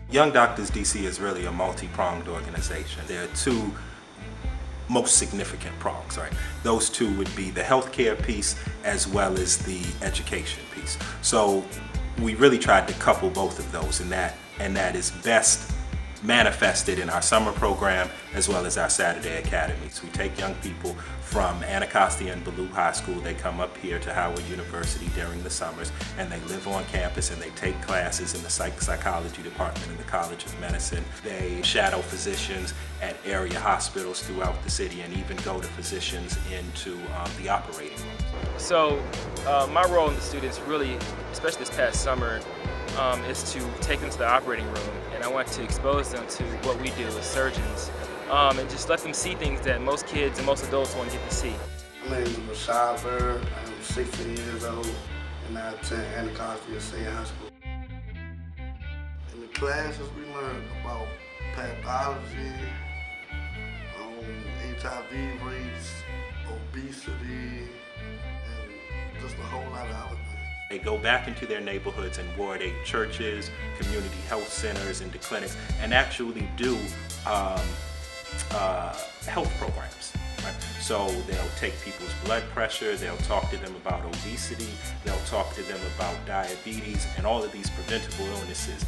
Young Doctors DC is really a multi-pronged organization. There are two most significant prongs, right? Those two would be the healthcare piece as well as the education piece. So we really tried to couple both of those, and that is best manifested in our summer program as well as our Saturday academies. We take young people from Anacostia and Ballou High School. They come up here to Howard University during the summers, and they live on campus and they take classes in the psychology department in the College of Medicine. They shadow physicians at area hospitals throughout the city and even go to physicians into the operating room. So my role in the students really, especially this past summer, is to take them to the operating room, and I want to expose them to what we do as surgeons, and just let them see things that most kids and most adults won't get to see. My name is Rashad Bird. I'm 16 years old, and I attend Anacostia State High School. In the classes, we learn about pathology, HIV rates, obesity, and just a whole lot of other things. They go back into their neighborhoods and Ward 8 churches, community health centers, into clinics, and actually do health programs. Right? So they'll take people's blood pressure, they'll talk to them about obesity, they'll talk to them about diabetes, and all of these preventable illnesses.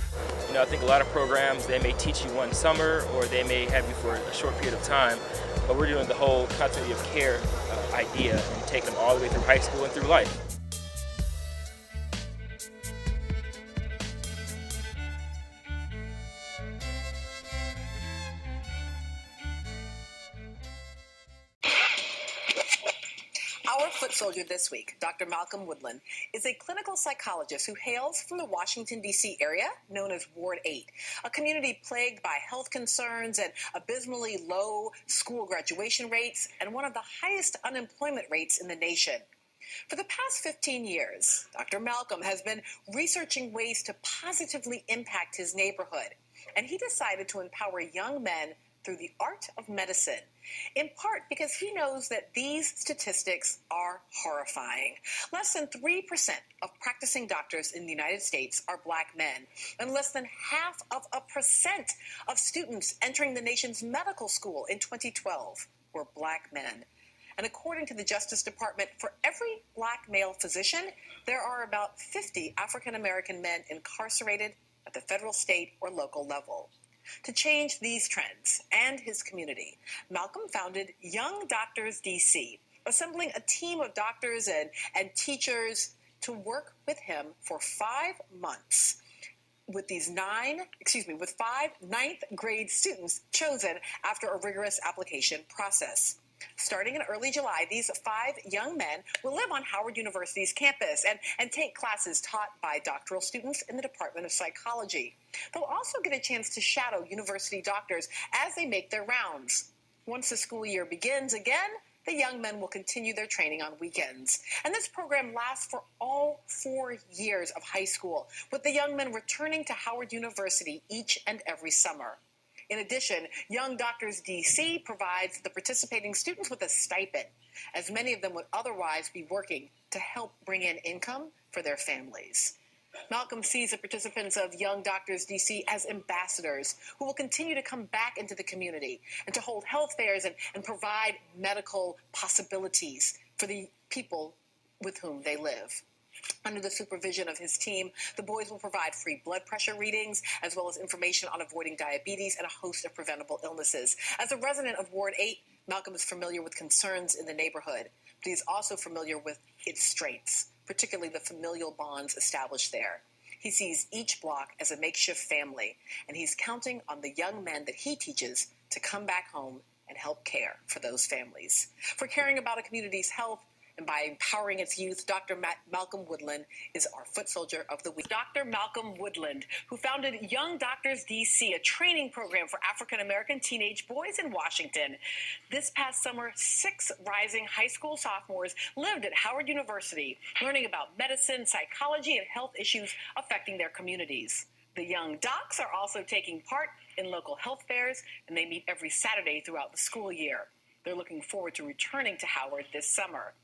You know, I think a lot of programs, they may teach you one summer, or they may have you for a short period of time, but we're doing the whole continuity of care idea and take them all the way through high school and through life. Our foot soldier this week, Dr. Malcolm Woodland, is a clinical psychologist who hails from the Washington, D.C. area known as Ward 8, a community plagued by health concerns and abysmally low school graduation rates and one of the highest unemployment rates in the nation. For the past 15 years, Dr. Malcolm has been researching ways to positively impact his neighborhood, and he decided to empower young men through the art of medicine, in part because he knows that these statistics are horrifying. Less than 3% of practicing doctors in the United States are black men, and less than 0.5% of students entering the nation's medical school in 2012 were black men. And according to the Justice Department, for every black male physician, there are about 50 African-American men incarcerated at the federal, state, or local level. To change these trends and his community, Malcolm founded Young Doctors DC, assembling a team of doctors and teachers to work with him for 5 months. With five ninth grade students chosen after a rigorous application process. Starting in early July, these 5 young men will live on Howard University's campus and take classes taught by doctoral students in the Department of Psychology. They'll also get a chance to shadow university doctors as they make their rounds. Once the school year begins again, the young men will continue their training on weekends. And this program lasts for all 4 years of high school, with the young men returning to Howard University each and every summer. In addition, Young Doctors DC provides the participating students with a stipend, as many of them would otherwise be working to help bring in income for their families. Malcolm sees the participants of Young Doctors DC as ambassadors who will continue to come back into the community and to hold health fairs and provide medical possibilities for the people with whom they live. Under the supervision of his team, the boys will provide free blood pressure readings, as well as information on avoiding diabetes and a host of preventable illnesses. As a resident of Ward 8, Malcolm is familiar with concerns in the neighborhood, but he is also familiar with its strengths, particularly the familial bonds established there. He sees each block as a makeshift family, and he's counting on the young men that he teaches to come back home and help care for those families. For caring about a community's health, and by empowering its youth, Dr. Malcolm Woodland is our foot soldier of the week. Dr. Malcolm Woodland, who founded Young Doctors DC, a training program for African-American teenage boys in Washington. This past summer, 6 rising high school sophomores lived at Howard University, learning about medicine, psychology, and health issues affecting their communities. The young docs are also taking part in local health fairs, and they meet every Saturday throughout the school year. They're looking forward to returning to Howard this summer.